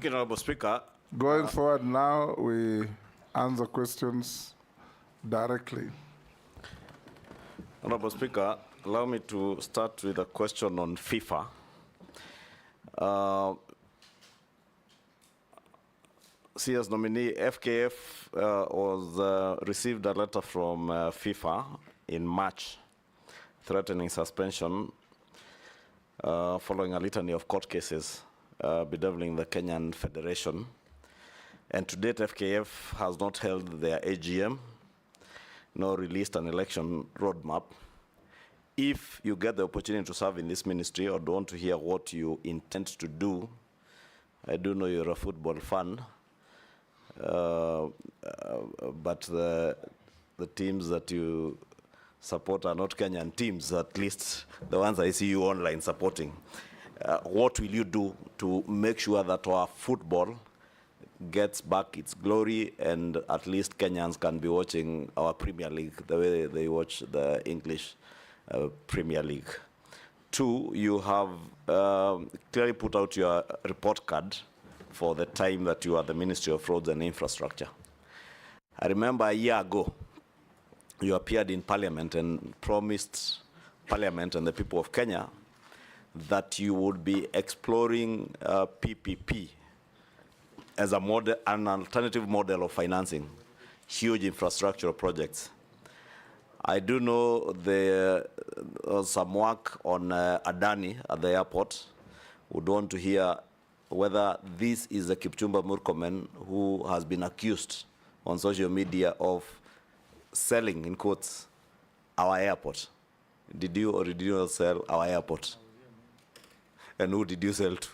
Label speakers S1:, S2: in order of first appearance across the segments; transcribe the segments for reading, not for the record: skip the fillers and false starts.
S1: Thank you, Honorable Speaker.
S2: Going forward now, we answer questions directly.
S1: Honorable Speaker, allow me to start with a question on FIFA. CS nominee FKF received a letter from FIFA in March threatening suspension following a litany of court cases bedeviling the Kenyan Federation. And to date, FKF has not held their AGM, nor released an election roadmap. If you get the opportunity to serve in this ministry or want to hear what you intend to do, I do know you're a football fan, but the teams that you support are not Kenyan teams, at least the ones I see you online supporting. What will you do to make sure that our football gets back its glory and at least Kenyans can be watching our Premier League the way they watch the English Premier League? Two, you have clearly put out your report card for the time that you are the Ministry of Roads and Infrastructure. I remember a year ago, you appeared in Parliament and promised Parliament and the people of Kenya that you would be exploring PPP as a model, an alternative model of financing huge infrastructural projects. I do know there was some work on Adani at the airport. Would want to hear whether this is the Kipchumba Murkomen who has been accused on social media of selling, in quotes, our airport. Did you or did you not sell our airport? And who did you sell to?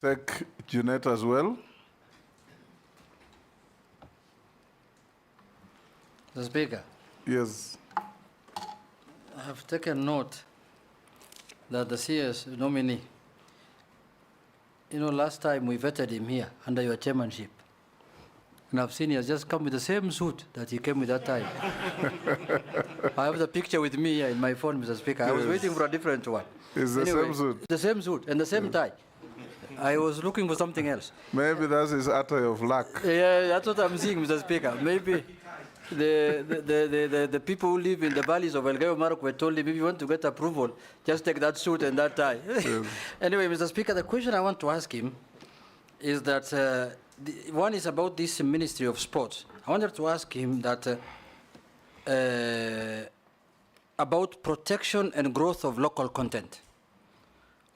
S2: Take Junet as well.
S3: Mr. Speaker.
S2: Yes.
S3: I have taken note that the CS nominee, last time we vetted him here under your chairmanship, and I've seen he has just come with the same suit that he came with that time. I have the picture with me here in my phone, Mr. Speaker. I was waiting for a different one.
S2: It's the same suit?
S3: The same suit and the same tie. I was looking for something else.
S2: Maybe that's his attire of luck.
S3: Yeah, that's what I'm seeing, Mr. Speaker. Maybe the people who live in the valleys of Elgeyo Marakwet told him, if you want to get approval, just take that suit and that tie. Yes. Anyway, Mr. Speaker, the question I want to ask him is that one is about this Ministry of Sports. I wanted to ask him that about protection and growth of local content.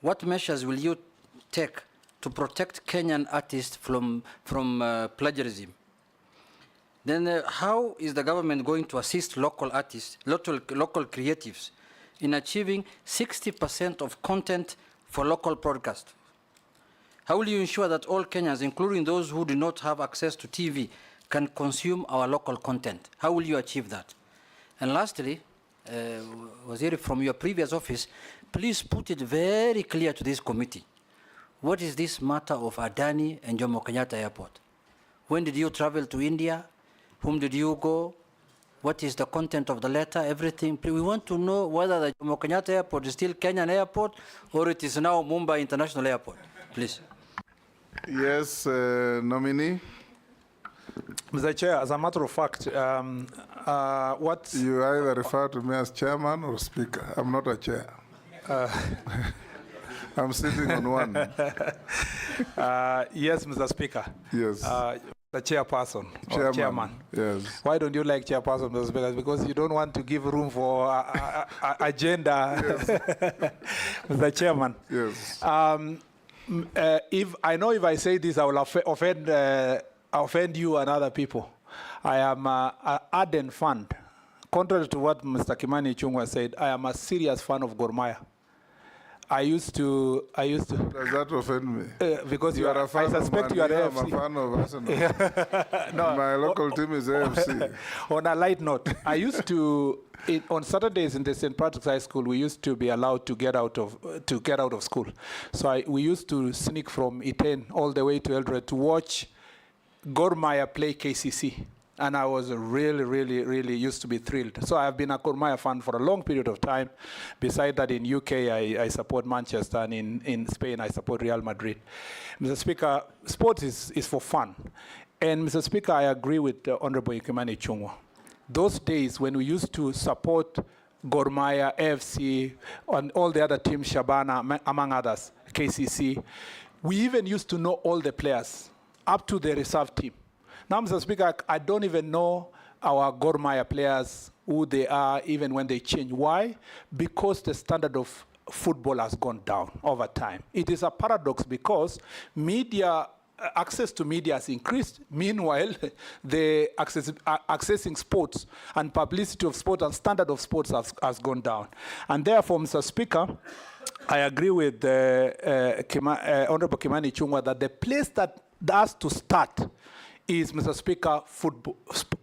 S3: What measures will you take to protect Kenyan artists from plagiarism? Then how is the government going to assist local artists, local creatives in achieving 60% of content for local broadcast? How will you ensure that all Kenyans, including those who do not have access to TV, can consume our local content? How will you achieve that? And lastly, Waziri, from your previous office, please put it very clear to this committee. What is this matter of Adani and Jomo Kenyatta Airport? When did you travel to India? Whom did you go? What is the content of the letter? Everything. We want to know whether the Jomo Kenyatta Airport is still Kenyan Airport or it is now Mumbai International Airport. Please.
S2: Yes, nominee.
S4: Mr. Chair, as a matter of fact, what...
S2: You either refer to me as chairman or speaker. I'm not a chair. I'm sitting on one.
S4: Yes, Mr. Speaker.
S2: Yes.
S4: The chairperson or chairman.
S2: Yes.
S4: Why don't you like chairperson, Mr. Speaker? Because you don't want to give room for agenda. Yes. Mr. Chairman.
S2: Yes.
S4: If I say this, I will offend you and other people. I am an ardent fan. Contrary to what Mr. Kimani Ichung'wah said, I am a serious fan of Gor Mahia. I used to. Does
S2: that offend me?
S4: Because you are a fan. I suspect you are AFC.
S2: I'm a fan of Arsenal. No. My local team is AFC.
S4: On a light note, I used to. On Saturdays in the St. Patrick's High School, we used to be allowed to get out of school. So we used to sneak from Iten all the way to Eldoret to watch Gor Mahia play KCC. And I was really used to be thrilled. So I've been a Gor Mahia fan for a long period of time. Besides that, in UK, I support Manchester, and in Spain, I support Real Madrid. Mr. Speaker, sports is for fun. And Mr. Speaker, I agree with Honorable Kimani Ichung'wah. Those days when we used to support Gor Mahia, AFC, and all the other teams, Shabana, among others, KCC, we even used to know all the players, up to the reserve team. Now, Mr. Speaker, I don't even know our Gor Mahia players, who they are, even when they change. Why? Because the standard of football has gone down over time. It is a paradox because media, access to media has increased. Meanwhile, the accessing sports and publicity of sport and standard of sports has gone down. And therefore, Mr. Speaker, I agree with Honorable Kimani Ichung'wah that the place that has to start is, Mr. Speaker, football,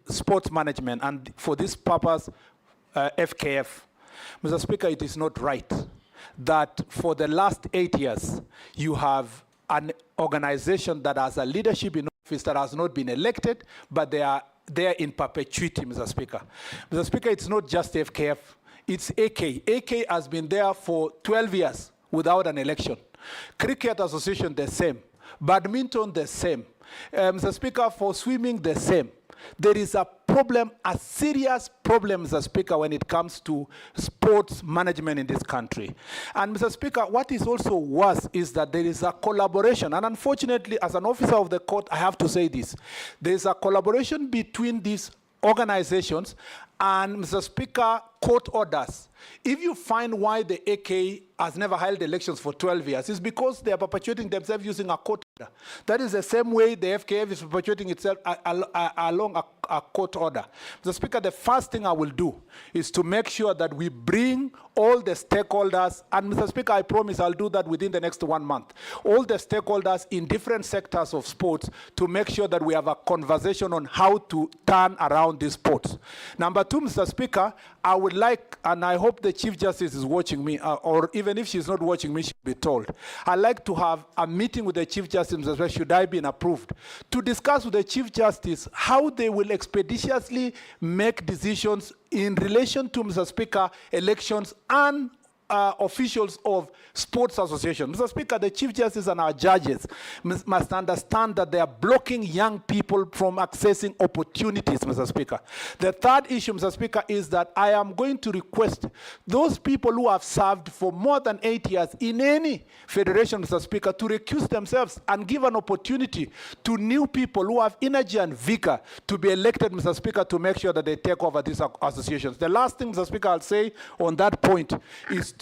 S4: sports management, and for this purpose, FKF. Mr. Speaker, it is not right that for the last 8 years, you have an organization that has a leadership in office that has not been elected, but they are there in perpetuity, Mr. Speaker. Mr. Speaker, it's not just FKF, it's AK. AK has been there for 12 years without an election. Cricket Association, the same. Badminton, the same. Mr. Speaker, for swimming, the same. There is a problem, a serious problem, Mr. Speaker, when it comes to sports management in this country. And Mr. Speaker, what is also worse is that there is a collaboration. And unfortunately, as an officer of the court, I have to say this. There is a collaboration between these organizations and, Mr. Speaker, court orders. If you find why the AK has never held elections for 12 years, it's because they are perpetuating themselves using a court order. That is the same way the FKF is perpetuating itself along a court order. Mr. Speaker, the first thing I will do is to make sure that we bring all the stakeholders, and Mr. Speaker, I promise I'll do that within the next 1 month, all the stakeholders in different sectors of sports to make sure that we have a conversation on how to turn around these sports. Number two, Mr. Speaker, I would like, and I hope the Chief Justice is watching me, or even if she's not watching me, she'll be told. I'd like to have a meeting with the Chief Justice, Mr. Speaker, should I be approved, to discuss with the Chief Justice how they will expeditiously make decisions in relation to, Mr. Speaker, elections and officials of sports associations. Mr. Speaker, the Chief Justice and our judges must understand that they are blocking young people from accessing opportunities, Mr. Speaker. The third issue, Mr. Speaker, is that I am going to request those people who have served for more than 8 years in any federation, Mr. Speaker, to recuse themselves and give an opportunity to new people who have energy and vigor to be elected, Mr. Speaker, to make sure that they take over these associations. The last thing, Mr. Speaker, I'll say on that point is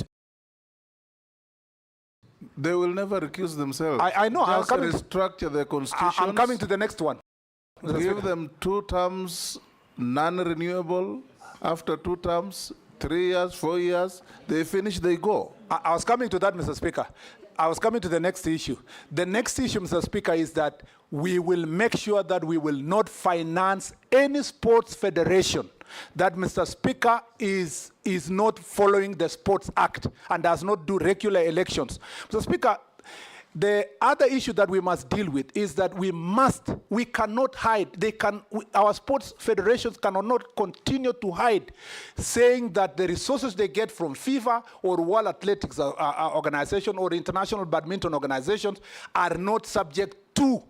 S2: they will never recuse themselves.
S4: I know.
S2: Just restructure the constitution.
S4: I'm coming to the next one.
S2: Give them 2 terms, non-renewable. After 2 terms, 3 years, 4 years, they finish, they go.
S4: I was coming to that, Mr. Speaker. I was coming to the next issue. The next issue, Mr. Speaker, is that we will make sure that we will not finance any sports federation that, Mr. Speaker, is not following the Sports Act and does not do regular elections. Mr. Speaker, the other issue that we must deal with is that we cannot hide. Our sports federations cannot continue to hide, saying that the resources they get from FIFA or World Athletics Organization or International Badminton Organizations are not subject to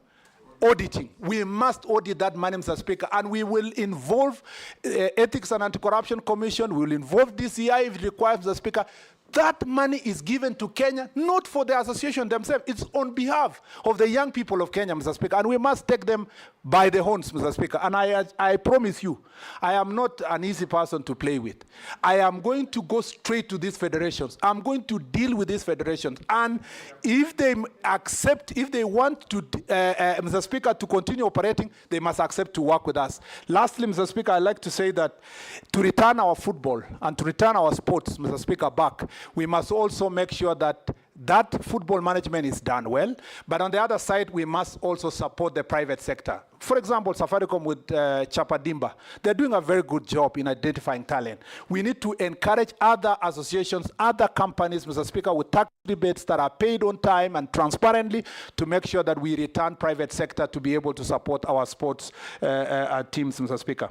S4: auditing. We must audit that money, Mr. Speaker, and we will involve Ethics and Anti-Corruption Commission, we will involve DCI if it requires, Mr. Speaker. That money is given to Kenya, not for the association themselves. It's on behalf of the young people of Kenya, Mr. Speaker, and we must take them by the horns, Mr. Speaker. And I promise you, I am not an easy person to play with. I am going to go straight to these federations. I'm going to deal with these federations. And if they accept, if they want to, Mr. Speaker, to continue operating, they must accept to work with us. Lastly, Mr. Speaker, I'd like to say that to return our football and to return our sports, Mr. Speaker, back, we must also make sure that football management is done well. But on the other side, we must also support the private sector. For example, Safaricom with Chapadimba, they're doing a very good job in identifying talent. We need to encourage other associations, other companies, Mr. Speaker, with tax rebates that are paid on time and transparently to make sure that we return private sector to be able to support our sports teams, Mr. Speaker.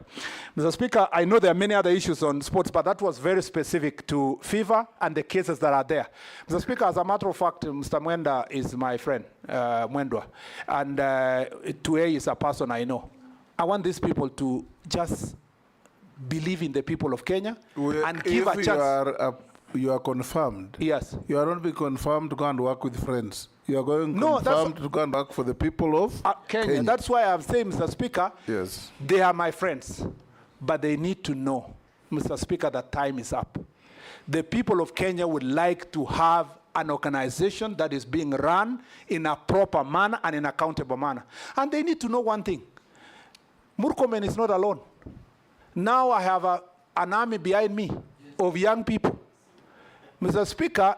S4: Mr. Speaker, I know there are many other issues on sports, but that was very specific to FIFA and the cases that are there. Mr. Speaker, as a matter of fact, Mr. Mwenda is my friend, Mwendwa, and Tuei is a person I know. I want these people to just believe in the people of Kenya and give a chance.
S2: You are confirmed.
S4: Yes.
S2: You are not be confirmed to go and work with friends. You are going confirmed to go and work for the people of Kenya.
S4: That's why I'm saying, Mr. Speaker,
S2: yes,
S4: they are my friends, but they need to know, Mr. Speaker, that time is up. The people of Kenya would like to have an organization that is being run in a proper manner and in a accountable manner. And they need to know one thing. Murkomen is not alone. Now I have an army behind me of young people. Mr. Speaker,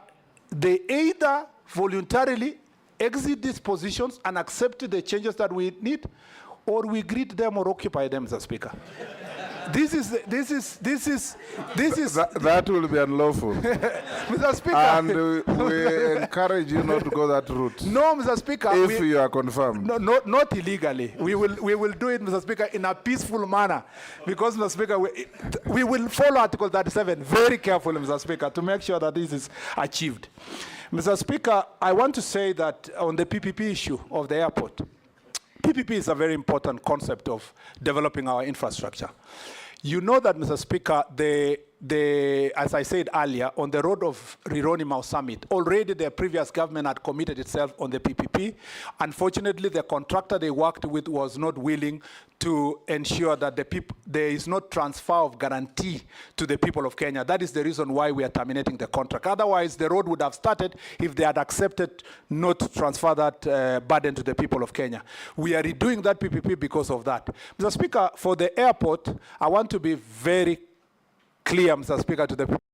S4: they either voluntarily exit these positions and accept the changes that we need, or we greet them or occupy them, Mr. Speaker. This is
S2: that will be unlawful.
S4: Mr. Speaker.
S2: And we encourage you not to go that route.
S4: No, Mr. Speaker.
S2: If you are confirmed.
S4: No, not illegally. We will do it, Mr. Speaker, in a peaceful manner. Because, Mr. Speaker, we will follow Article 37 very carefully, Mr. Speaker, to make sure that this is achieved. Mr. Speaker, I want to say that on the PPP issue of the airport, PPP is a very important concept of developing our infrastructure. You know that, Mr. Speaker, as I said earlier, on the road of Rironi-Mau Summit, already the previous government had committed itself on the PPP. Unfortunately, the contractor they worked with was not willing to ensure that there is no transfer of guarantee to the people of Kenya. That is the reason why we are terminating the contract. Otherwise, the road would have started if they had accepted not to transfer that burden to the people of Kenya. We are redoing that PPP because of that. Mr. Speaker, for the airport, I want to be very clear, Mr. Speaker, to the